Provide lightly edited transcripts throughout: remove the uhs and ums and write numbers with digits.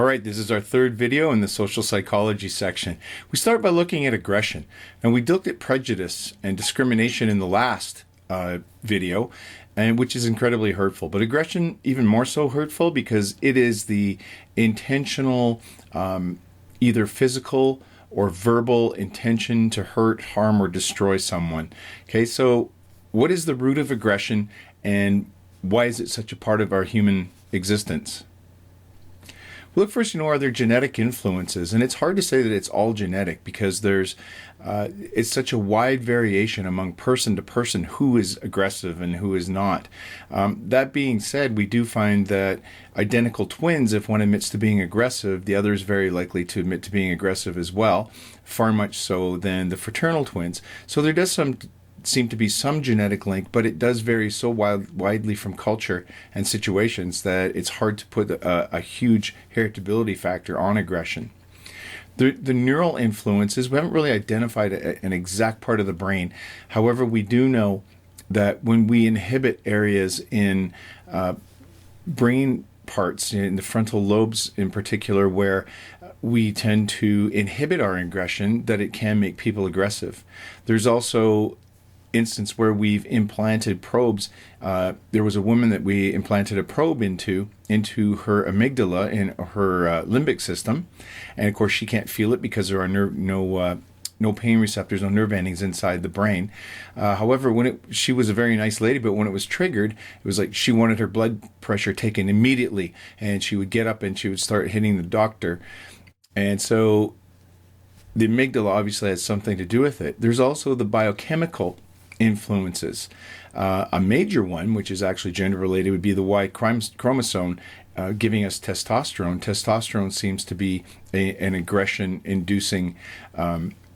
right, this is our third video in the social psychology section. We start by looking at aggression. And we looked at prejudice and discrimination in the last video, and which is incredibly hurtful. But aggression, even more so hurtful because it is the intentional, either physical or verbal intention to hurt, harm, or destroy someone. Okay, so what is the root of aggression and why is it such a part of our human existence? Look first, are there genetic influences? And it's hard to say that it's all genetic because it's such a wide variation among person to person who is aggressive and who is not. That being said, we do find that identical twins, if one admits to being aggressive, the other is very likely to admit to being aggressive as well, far much so than the fraternal twins. So there does seem to be some genetic link, but it does vary so widely from culture and situations that it's hard to put a huge heritability factor on aggression. The neural influences, we haven't really identified an exact part of the brain. However, we do know that when we inhibit areas in brain parts, in the frontal lobes in particular, where we tend to inhibit our aggression, that it can make people aggressive. There's also instance where we've implanted probes. There was a woman that we implanted a probe into her amygdala in her limbic system, and of course she can't feel it because there are no pain receptors, no nerve endings inside the brain. However, she was a very nice lady, but when it was triggered, it was like she wanted her blood pressure taken immediately, and she would get up and she would start hitting the doctor. And so the amygdala obviously has something to do with it. There's also the biochemical influences. A major one, which is actually gender related, would be the Y chromosome giving us testosterone. Testosterone seems to be an aggression inducing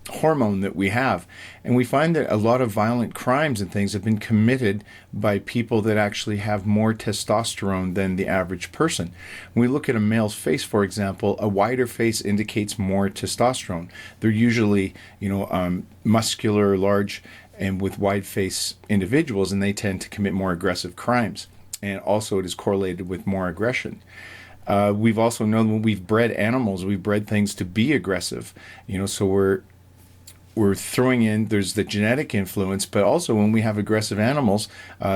hormone that we have. And we find that a lot of violent crimes and things have been committed by people that actually have more testosterone than the average person. When we look at a male's face, for example, a wider face indicates more testosterone. They're usually, muscular, large, and with wide face individuals, and they tend to commit more aggressive crimes. And also it is correlated with more aggression. We've also known when we've bred animals, we've bred things to be aggressive. So we're throwing in, there's the genetic influence, but also when we have aggressive animals,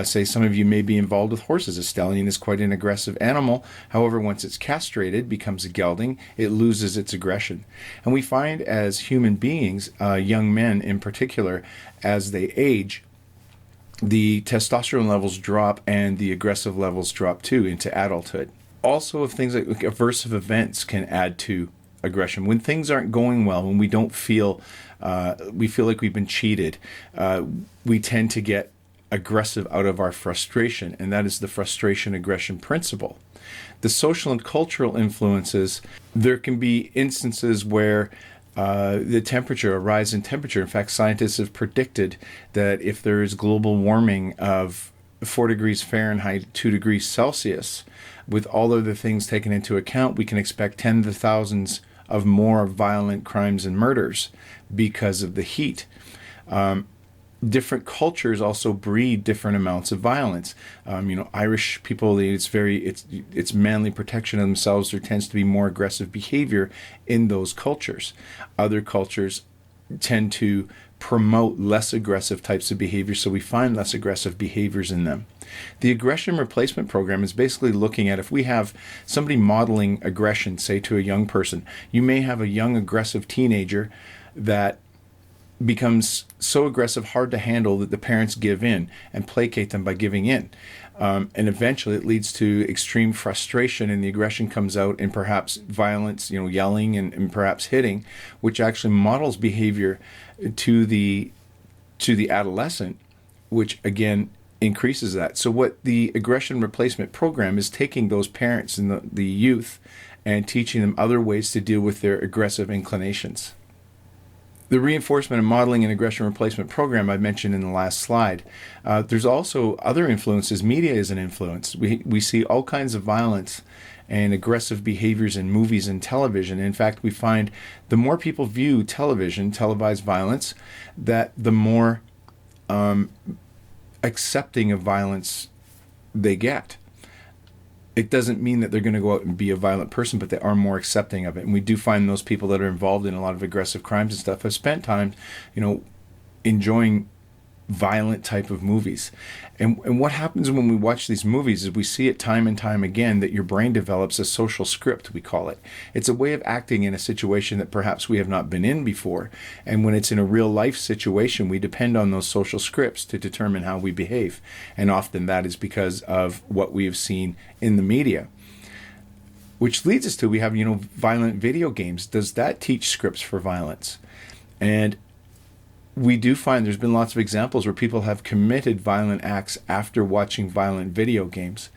say some of you may be involved with horses. A stallion is quite an aggressive animal. However, once it's castrated, becomes a gelding, it loses its aggression. And we find as human beings, young men in particular, as they age, the testosterone levels drop and the aggressive levels drop too into adulthood. Also, if things like aversive events can add to aggression. When things aren't going well, when we don't feel, we feel like we've been cheated, we tend to get aggressive out of our frustration, and that is the frustration aggression principle. The social and cultural influences, there can be instances where the temperature, a rise in temperature. In fact, scientists have predicted that if there is global warming of 4 degrees Fahrenheit, 2 degrees Celsius, with all other things taken into account, we can expect tens of thousands of more violent crimes and murders because of the heat. Different cultures also breed different amounts of violence. Irish people, it's manly protection of themselves. There tends to be more aggressive behavior in those cultures. Other cultures tend to promote less aggressive types of behavior, so we find less aggressive behaviors in them. The aggression replacement program is basically looking at if we have somebody modeling aggression, say to a young person. You may have a young aggressive teenager that becomes so aggressive, hard to handle, that the parents give in and placate them by giving in. And eventually it leads to extreme frustration, and the aggression comes out in perhaps violence, yelling and perhaps hitting, which actually models behavior to the adolescent, which again increases that. So what the aggression replacement program is taking those parents and the youth and teaching them other ways to deal with their aggressive inclinations. The reinforcement and modeling and aggression replacement program I mentioned in the last slide. There's also other influences. Media is an influence. We see all kinds of violence and aggressive behaviors in movies and television. In fact, we find the more people view televised violence, that the more accepting of violence they get. it doesn't mean that they're going to go out and be a violent person, but they are more accepting of it. And we do find those people that are involved in a lot of aggressive crimes and stuff have spent time, enjoying violent type of movies. And what happens when we watch these movies is we see it time and time again that your brain develops a social script, we call it. It's a way of acting in a situation that perhaps we have not been in before. And when it's in a real life situation, we depend on those social scripts to determine how we behave. And often that is because of what we have seen in the media. Which leads us to, we have, violent video games. Does that teach scripts for violence? And we do find there's been lots of examples where people have committed violent acts after watching violent video games.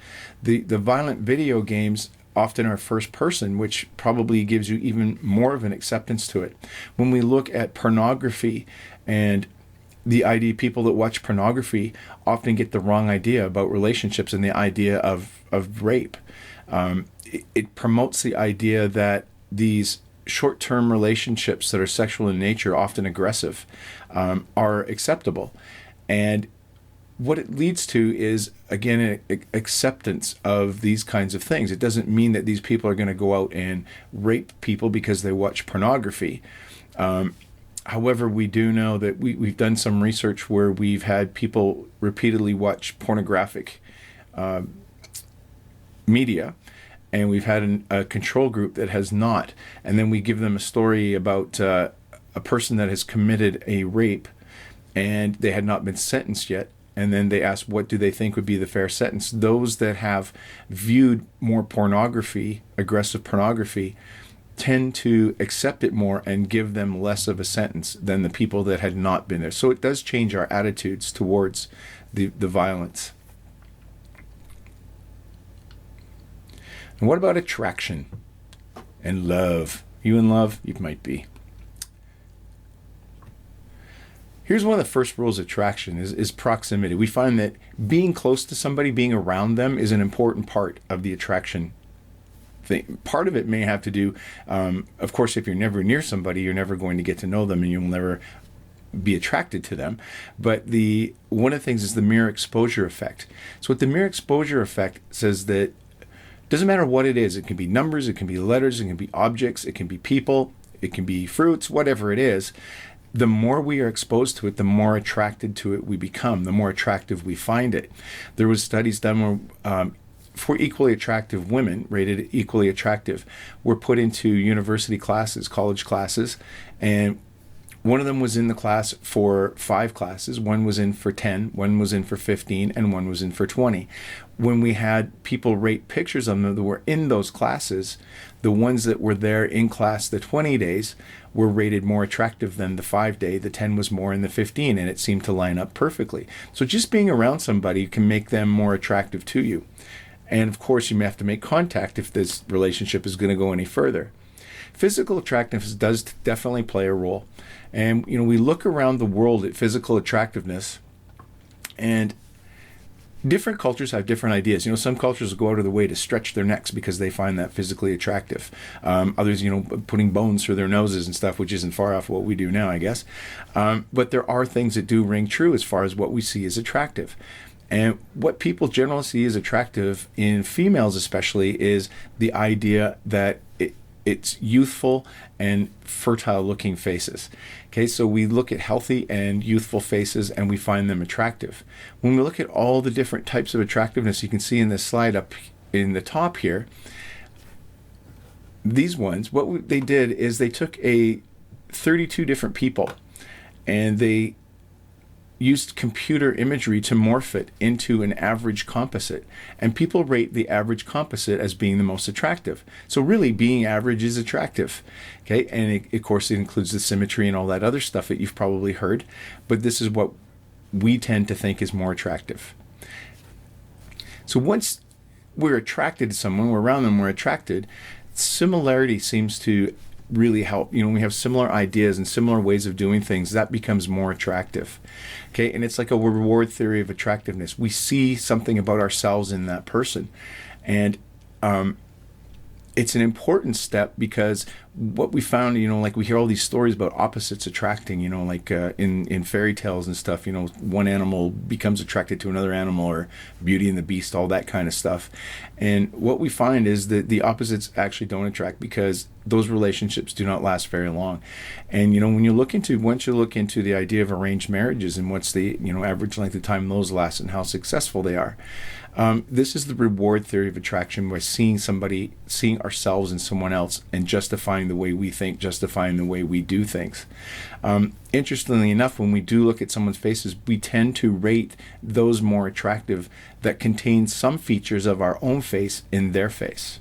The violent video games often are first person, which probably gives you even more of an acceptance to it. When we look at pornography and the idea, people that watch pornography often get the wrong idea about relationships and the idea of rape. It promotes the idea that these short-term relationships that are sexual in nature, often aggressive, are acceptable. And what it leads to is, again, an acceptance of these kinds of things. It doesn't mean that these people are going to go out and rape people because they watch pornography. However, we do know that we've done some research where we've had people repeatedly watch pornographic media, and we've had a control group that has not. And then we give them a story about a person that has committed a rape and they had not been sentenced yet. And then they ask, what do they think would be the fair sentence? Those that have viewed more pornography, aggressive pornography, tend to accept it more and give them less of a sentence than the people that had not been there. So it does change our attitudes towards the violence. And what about attraction and love? You in love? You might be. Here's one of the first rules of attraction is proximity. We find that being close to somebody, being around them, is an important part of the attraction thing. Part of it may have to do, of course, if you're never near somebody, you're never going to get to know them and you'll never be attracted to them. But one of the things is the mere exposure effect. So what the mere exposure effect says that doesn't matter what it is. It can be numbers, it can be letters, it can be objects, it can be people, it can be fruits, whatever it is. The more we are exposed to it, the more attracted to it we become, the more attractive we find it. There was studies done where for equally attractive women, rated equally attractive, were put into university classes, college classes, and one of them was in the class for 5 classes, one was in for 10, one was in for 15, and one was in for 20. When we had people rate pictures of them that were in those classes, the ones that were there in class the 20 days were rated more attractive than the 5-day. The 10 was more in the 15, and it seemed to line up perfectly. So just being around somebody can make them more attractive to you. And of course, you may have to make contact if this relationship is going to go any further. Physical attractiveness does definitely play a role. And, we look around the world at physical attractiveness, and different cultures have different ideas. Some cultures go out of the way to stretch their necks because they find that physically attractive. Others, putting bones through their noses and stuff, which isn't far off what we do now, I guess. But there are things that do ring true as far as what we see as attractive. And what people generally see as attractive in females especially is the idea that it's youthful and fertile looking faces. Okay, so we look at healthy and youthful faces and we find them attractive. When we look at all the different types of attractiveness, you can see in this slide up in the top here, these ones, they did is they took 32 different people and they used computer imagery to morph it into an average composite. And people rate the average composite as being the most attractive. So really, being average is attractive. Okay, and of course it includes the symmetry and all that other stuff that you've probably heard. But this is what we tend to think is more attractive. So once we're attracted to someone, we're around them, we're attracted, similarity seems to really help. We have similar ideas and similar ways of doing things, that becomes more attractive. Okay, and it's like a reward theory of attractiveness. We see something about ourselves in that person, and it's an important step because what we found, like we hear all these stories about opposites attracting, like in fairy tales and stuff, one animal becomes attracted to another animal, or Beauty and the Beast, all that kind of stuff. And what we find is that the opposites actually don't attract, because those relationships do not last very long. And, when once you look into the idea of arranged marriages and what's the, average length of time those last and how successful they are, this is the reward theory of attraction, by seeing ourselves in someone else and justifying the way we think, justifying the way we do things. Interestingly enough, when we do look at someone's faces, we tend to rate those more attractive that contain some features of our own face in their face.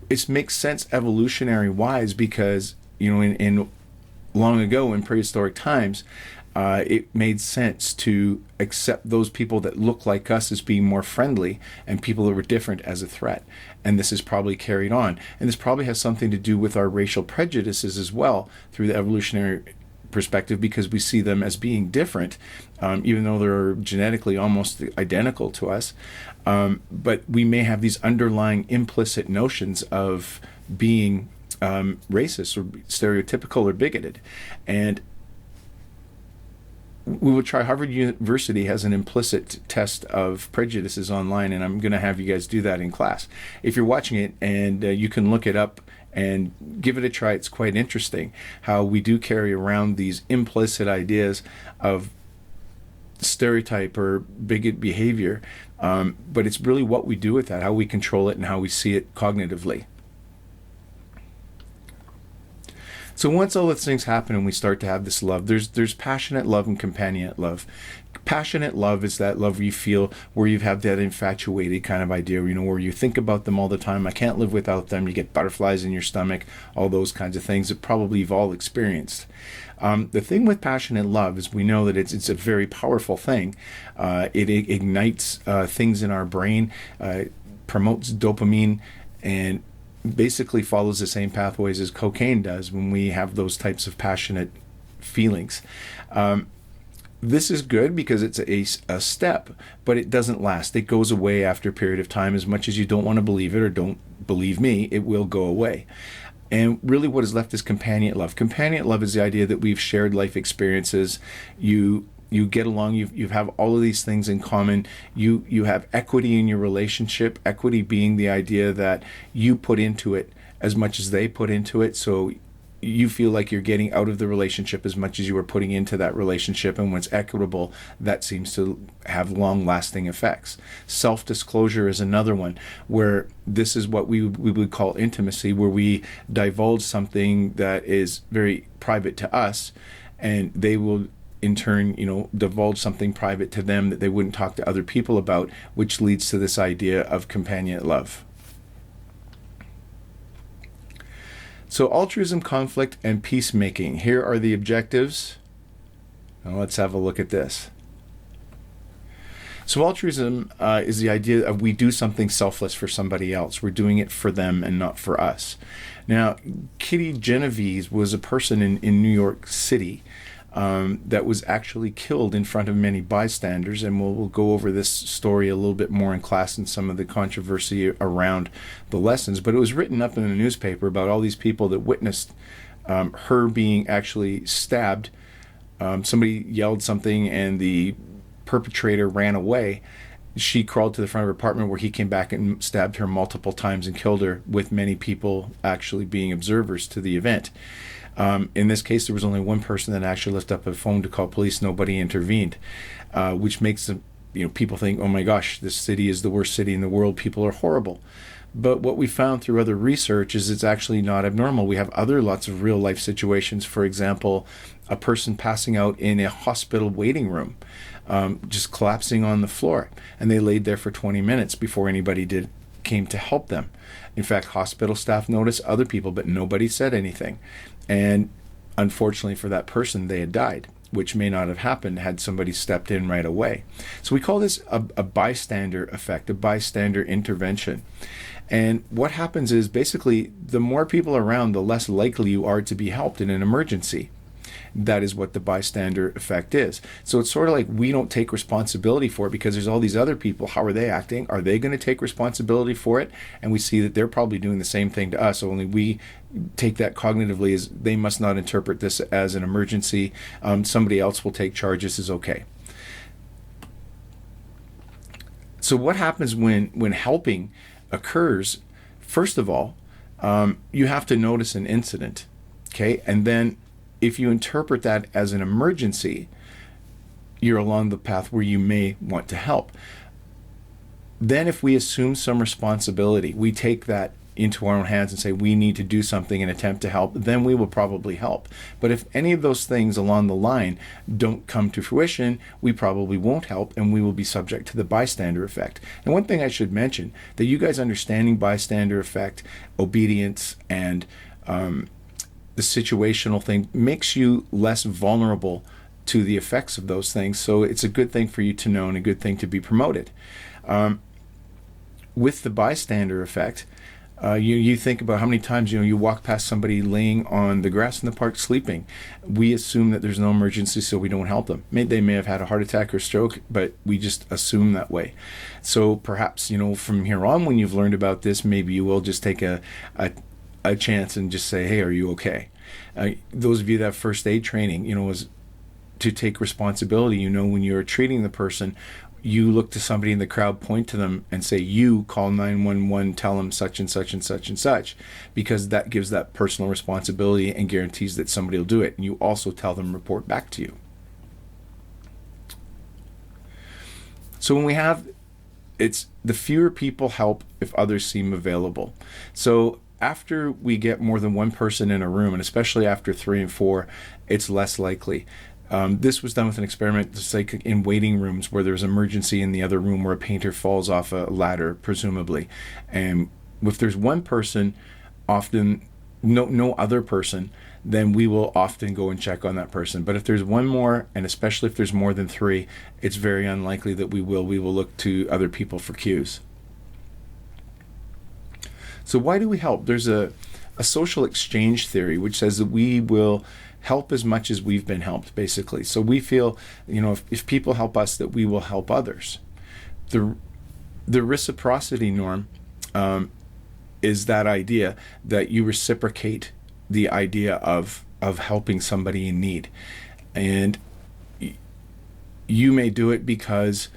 It makes sense evolutionary wise, because, in long ago in prehistoric times, it made sense to accept those people that look like us as being more friendly, and people that were different as a threat. And this is probably carried on. And this probably has something to do with our racial prejudices as well, through the evolutionary perspective, because we see them as being different, even though they're genetically almost identical to us. But we may have these underlying implicit notions of being racist or stereotypical or bigoted. And we will try. Harvard University has an implicit test of prejudices online, and I'm going to have you guys do that in class. If you're watching it, and you can look it up and give it a try, it's quite interesting how we do carry around these implicit ideas of stereotype or bigot behavior, but it's really what we do with that, how we control it, and how we see it cognitively. So once all those things happen and we start to have this love, there's passionate love and companionate love. Passionate love is that love you feel where you have that infatuated kind of idea, where you think about them all the time. I can't live without them. You get butterflies in your stomach, all those kinds of things that probably you've all experienced. The thing with passionate love is we know that it's a very powerful thing. It ignites things in our brain, promotes dopamine, and basically follows the same pathways as cocaine does when we have those types of passionate feelings. This is good because it's a step, but it doesn't last. It goes away after a period of time. As much as you don't want to believe it or don't believe me, it will go away. And really what is left is companionate love. Companionate love is the idea that we've shared life experiences. You get along, you have all of these things in common. You have equity in your relationship, equity being the idea that you put into it as much as they put into it. So you feel like you're getting out of the relationship as much as you were putting into that relationship. And when it's equitable, that seems to have long-lasting effects. Self-disclosure is another one, where this is what we would call intimacy, where we divulge something that is very private to us, and they will in turn, divulge something private to them that they wouldn't talk to other people about, which leads to this idea of companionate love. So altruism, conflict, and peacemaking. Here are the objectives. Now let's have a look at this. So altruism is the idea of we do something selfless for somebody else. We're doing it for them and not for us. Now, Kitty Genovese was a person in New York City that was actually killed in front of many bystanders, and we'll go over this story a little bit more in class and some of the controversy around the lessons. But it was written up in the newspaper about all these people that witnessed her being actually stabbed. Somebody yelled something and the perpetrator ran away. She crawled to the front of her apartment, where he came back and stabbed her multiple times and killed her, with many people actually being observers to the event. In this case, there was only one person that actually lifted up a phone to call police. Nobody intervened, which makes them, people think, oh my gosh, this city is the worst city in the world. People are horrible. But what we found through other research is it's actually not abnormal. We have lots of real life situations. For example, a person passing out in a hospital waiting room, just collapsing on the floor, and they laid there for 20 minutes before anybody came to help them. In fact, hospital staff noticed, other people, but nobody said anything. And unfortunately for that person, they had died, which may not have happened had somebody stepped in right away. So we call this a bystander effect, a bystander intervention. And what happens is basically the more people around, the less likely you are to be helped in an emergency. That is what the bystander effect is. So it's sort of like we don't take responsibility for it because there's all these other people. How are they acting? Are they going to take responsibility for it? And we see that they're probably doing the same thing to us, only we take that cognitively as they must not interpret this as an emergency. Somebody else will take charge. This is okay. So what happens when helping occurs? First of all, you have to notice an incident, okay? And then if you interpret that as an emergency, you're along the path where you may want to help. Then if we assume some responsibility, we take that into our own hands and say we need to do something and attempt to help, then we will probably help. But if any of those things along the line don't come to fruition, we probably won't help and we will be subject to the bystander effect. And one thing I should mention, that you guys understanding bystander effect, obedience, and the situational thing makes you less vulnerable to the effects of those things. So it's a good thing for you to know and a good thing to be promoted. With the bystander effect, you think about how many times you walk past somebody laying on the grass in the park sleeping. We assume that there's no emergency, so we don't help them. They may have had a heart attack or stroke, but we just assume that way. So perhaps from here on, when you've learned about this, maybe you will just take a chance and just say, "Hey, are you okay?" Those of you that have first aid training, is to take responsibility. When you're treating the person, you look to somebody in the crowd, point to them and say, "You call 911, tell them such and such and such and such," because that gives that personal responsibility and guarantees that somebody will do it. And you also tell them, report back to you. So when we have, it's the fewer people help if others seem available. So after we get more than one person in a room, and especially after 3 and 4, it's less likely. This was done with an experiment, just like in waiting rooms where there's emergency in the other room where a painter falls off a ladder, presumably. And if there's one person, often no other person, then we will often go and check on that person. But if there's one more, and especially if there's more than 3, it's very unlikely that we will look to other people for cues. So why do we help? There's a social exchange theory which says that we will help as much as we've been helped, basically. So we feel, if people help us, that we will help others. The reciprocity norm is that idea that you reciprocate the idea of helping somebody in need. And you may do it because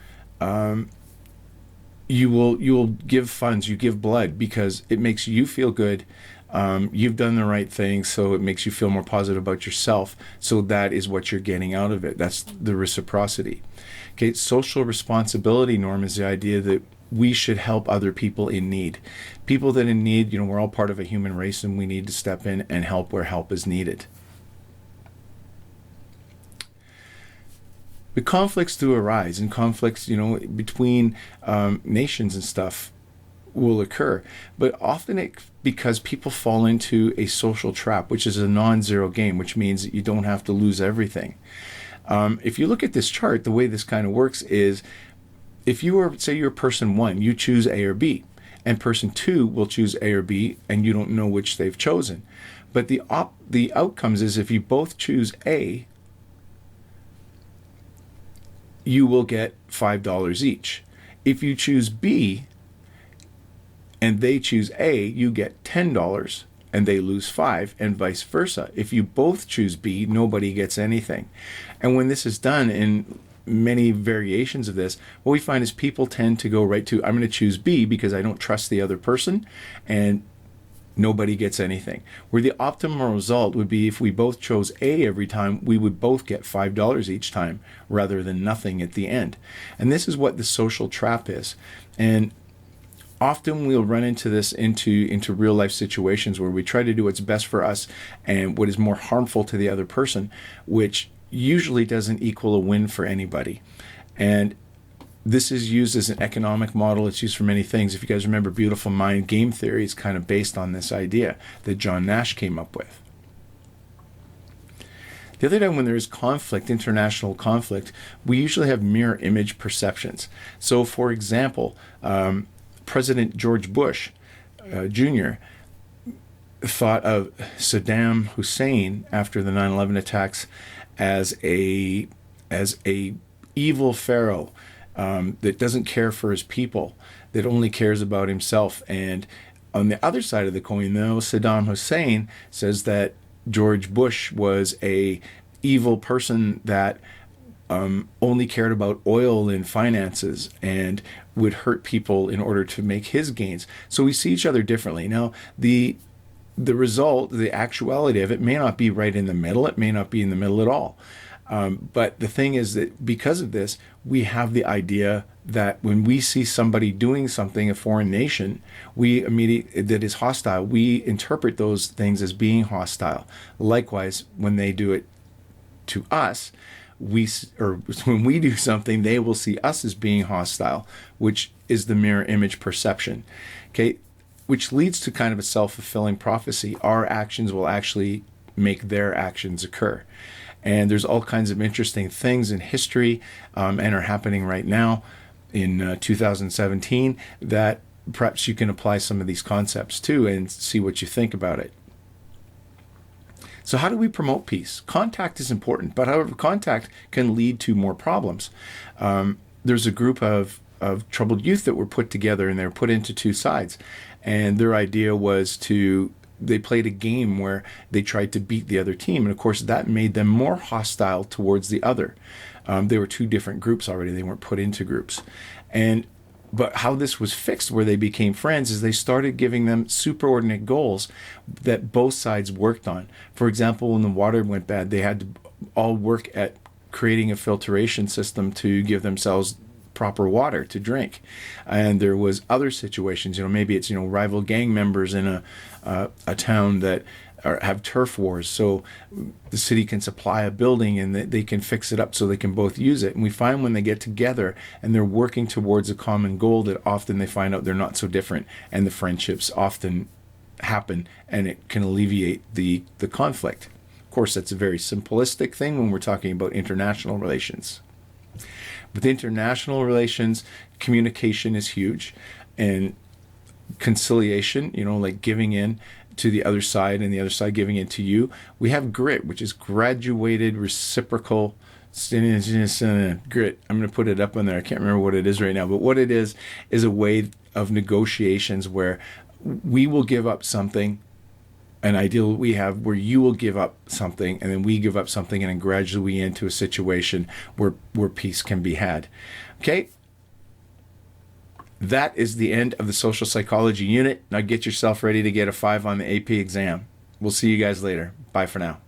you will give funds, you give blood because it makes you feel good. You've done the right thing, so it makes you feel more positive about yourself. So that is what you're getting out of it. That's the reciprocity. Okay, social responsibility norm is the idea that we should help other people in need. People that in need, we're all part of a human race and we need to step in and help where help is needed. But conflicts do arise, and conflicts, between nations and stuff will occur, but often because people fall into a social trap, which is a non-zero game, which means that you don't have to lose everything. If you look at this chart, the way this kind of works is, if you were, say you're person 1, you choose A or B, and person 2 will choose A or B, and you don't know which they've chosen. But the outcomes is, if you both choose A, you will get $5 each. If you choose B, and they choose A, you get $10 and they lose $5, and vice versa. If you both choose B, nobody gets anything. And when this is done in many variations of this, what we find is people tend to go right to, I'm going to choose B because I don't trust the other person, and nobody gets anything. Where the optimal result would be, if we both chose A every time, we would both get $5 each time rather than nothing at the end. And this is what the social trap is. And often we'll run into this into real life situations where we try to do what's best for us and what is more harmful to the other person, which usually doesn't equal a win for anybody. And this is used as an economic model. It's used for many things. If you guys remember Beautiful Mind, game theory is kind of based on this idea that John Nash came up with. The other time when there is conflict, international conflict, we usually have mirror image perceptions. So for example, President George Bush Jr. thought of Saddam Hussein after the 9/11 attacks as a evil pharaoh that doesn't care for his people, that only cares about himself. And on the other side of the coin, though, Saddam Hussein says that George Bush was a evil person that only cared about oil and finances and would hurt people in order to make his gains. So we see each other differently. Now, the result, the actuality of it may not be right in the middle. It may not be in the middle at all. But the thing is that because of this, we have the idea that when we see somebody doing something, a foreign nation, that is hostile, we interpret those things as being hostile. Likewise, when they do it to us, when we do something, they will see us as being hostile, which is the mirror image perception. Okay, which leads to kind of a self-fulfilling prophecy. Our actions will actually make their actions occur. And there's all kinds of interesting things in history and are happening right now in 2017 that perhaps you can apply some of these concepts to and see what you think about it. So how do we promote peace? Contact is important, but however, contact can lead to more problems. There's a group of troubled youth that were put together, and they were put into two sides. And their idea was they played a game where they tried to beat the other team. And of course, that made them more hostile towards the other. They were two different groups already. They weren't put into groups. But how this was fixed where they became friends is they started giving them superordinate goals that both sides worked on. For example, when the water went bad, they had to all work at creating a filtration system to give themselves proper water to drink. And there was other situations, maybe it's, rival gang members in a town that have turf wars. So the city can supply a building and they can fix it up so they can both use it. And we find when they get together and they're working towards a common goal that often they find out they're not so different, and the friendships often happen and it can alleviate the conflict. Of course, that's a very simplistic thing when we're talking about international relations. With international relations, communication is huge, and conciliation, like giving in to the other side and the other side giving in to you. We have grit, which is graduated reciprocal grit. I'm going to put it up on there. I can't remember what it is right now, but what it is a way of negotiations where we will give up something, an ideal we have where you will give up something and then we give up something, and then gradually we into a situation where peace can be had. Okay? That is the end of the social psychology unit. Now get yourself ready to get a 5 on the AP exam. We'll see you guys later. Bye for now.